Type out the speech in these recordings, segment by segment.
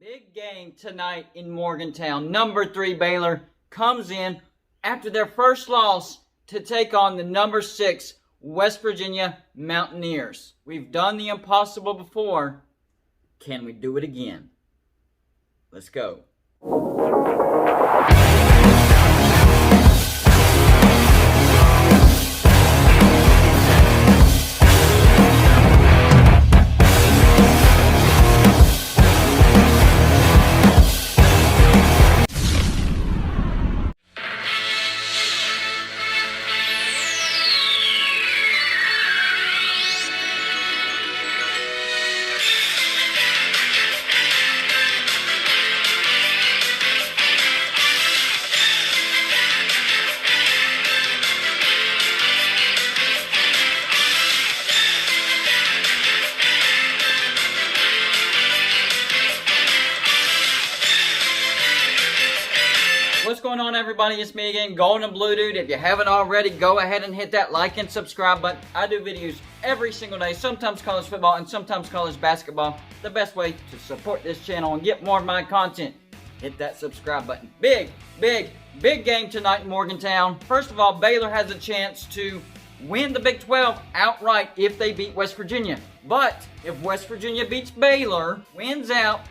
Big game tonight in Morgantown. Number 3 Baylor comes in after their first loss to take on the number 6 West Virginia Mountaineers. We've done the impossible before. Can we do it again? Let's go. What's going on, everybody? It's me again, Golden and Blue Dude. If you haven't already, go ahead and hit that like and subscribe button. I do videos every single day, sometimes college football and sometimes college basketball. The best way to support this channel and get more of my content, hit that subscribe button. Big game tonight in Morgantown. First of all, Baylor has a chance to win the Big 12 outright if they beat West Virginia. But if West Virginia beats Baylor, wins out,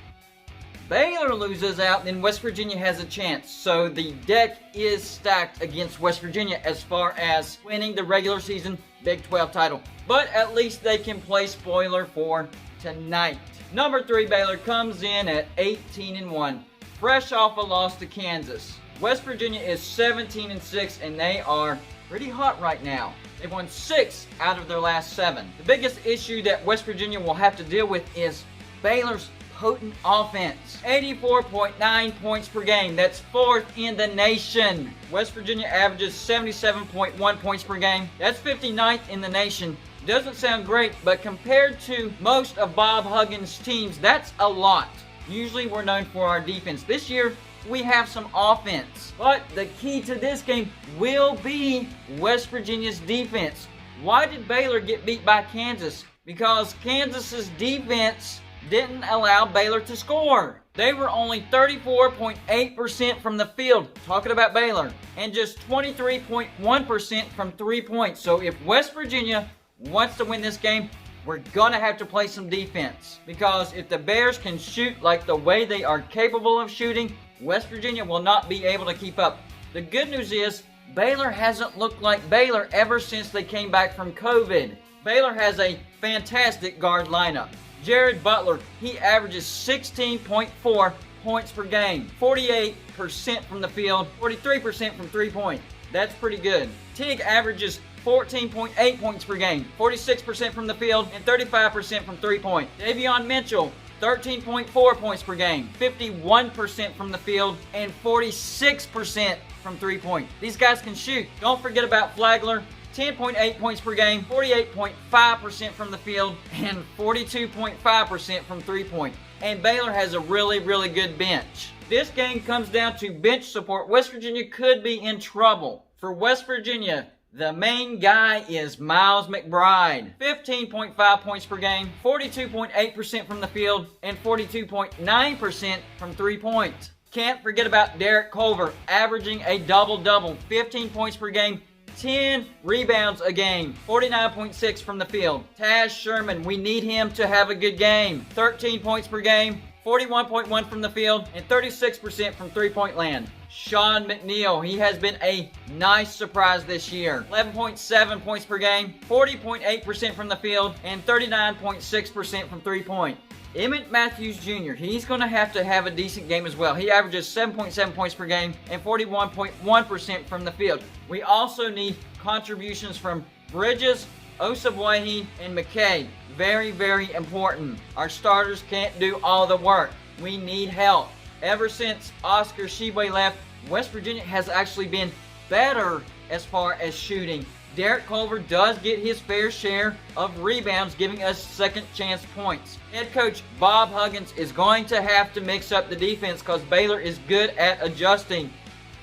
Baylor loses out, then West Virginia has a chance. So the deck is stacked against West Virginia as far as winning the regular season Big 12 title. But at least they can play spoiler for tonight. Number 3 Baylor comes in at 18-1, fresh off a loss to Kansas. West Virginia is 17-6, and they are pretty hot right now. They've won 6 out of their last 7. The biggest issue that West Virginia will have to deal with is Baylor's potent offense. 84.9 points per game. That's 4th in the nation. West Virginia averages 77.1 points per game. That's 59th in the nation. Doesn't sound great, but compared to most of Bob Huggins' teams, that's a lot. Usually we're known for our defense. This year, we have some offense. But the key to this game will be West Virginia's defense. Why did Baylor get beat by Kansas? Because Kansas's defense didn't allow Baylor to score. They were only 34.8% from the field, talking about Baylor, and just 23.1% from 3 points. So if West Virginia wants to win this game, we're gonna have to play some defense. Because if the Bears can shoot like the way they are capable of shooting, West Virginia will not be able to keep up. The good news is, Baylor hasn't looked like Baylor ever since they came back from COVID. Baylor has a fantastic guard lineup. Jared Butler, he averages 16.4 points per game, 48% from the field, 43% from 3-point. That's pretty good. Tig averages 14.8 points per game, 46% from the field, and 35% from 3-point. Davion Mitchell, 13.4 points per game, 51% from the field, and 46% from 3-point. These guys can shoot. Don't forget about Flagler. 10.8 points per game, 48.5% from the field, and 42.5% from 3-point. And Baylor has a really good bench. This game comes down to bench support. West Virginia could be in trouble. For West Virginia, the main guy is Miles McBride. 15.5 points per game, 42.8% from the field, and 42.9% from 3-point. Can't forget about Derek Culver, averaging a double-double, 15 points per game, 10 rebounds a game, 49.6 from the field. Taz Sherman, we need him to have a good game. 13 points per game, 41.1 from the field, and 36% from 3-point land. Sean McNeil, he has been a nice surprise this year. 11.7 points per game, 40.8% from the field, and 39.6% from 3-point. Emmett Matthews Jr., he's going to have a decent game as well. He averages 7.7 points per game and 41.1% from the field. We also need contributions from Bridges, Osabwahi, and McKay. Very important. Our starters can't do all the work. We need help. Ever since Oscar Tshiebwe left, West Virginia has actually been better as far as shooting. Derek Culver does get his fair share of rebounds, giving us second chance points. Head coach Bob Huggins is going to have to mix up the defense because Baylor is good at adjusting.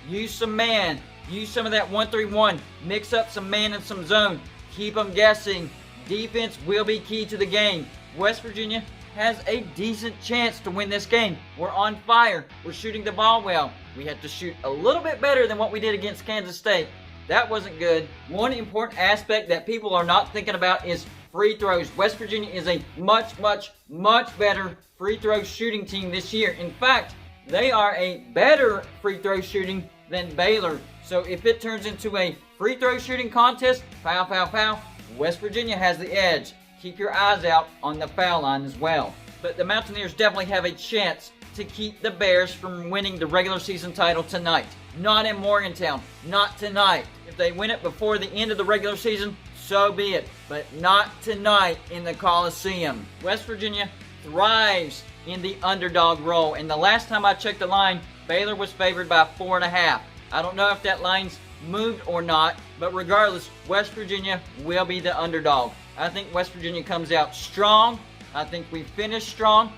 Use some man. Use some of that 1-3-1. Mix up some man and some zone. Keep them guessing. Defense will be key to the game. West Virginia has a decent chance to win this game. We're on fire. We're shooting the ball well. We have to shoot a little bit better than what we did against Kansas State. That wasn't good. One important aspect that people are not thinking about is free throws. West Virginia is a much, much, much better free throw shooting team this year. In fact, they are a better free throw shooting than Baylor. So if it turns into a free throw shooting contest, foul, foul, foul, West Virginia has the edge. Keep your eyes out on the foul line as well. But the Mountaineers definitely have a chance to keep the Bears from winning the regular season title tonight. Not in Morgantown. Not tonight. If they win it before the end of the regular season, so be it. But not tonight in the Coliseum. West Virginia thrives in the underdog role. And the last time I checked the line, Baylor was favored by 4.5. I don't know if that line's moved or not, but regardless, West Virginia will be the underdog. I think West Virginia comes out strong. I think we finish strong.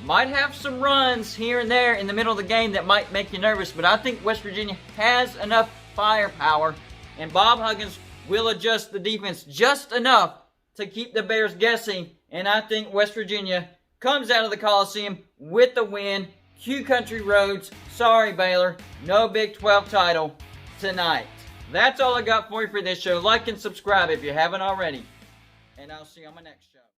Might have some runs here and there in the middle of the game that might make you nervous, but I think West Virginia has enough firepower, and Bob Huggins will adjust the defense just enough to keep the Bears guessing, and I think West Virginia comes out of the Coliseum with the win. Q Country Roads. Sorry, Baylor. No Big 12 title tonight. That's all I got for you for this show. Like and subscribe if you haven't already. And I'll see you on my next show.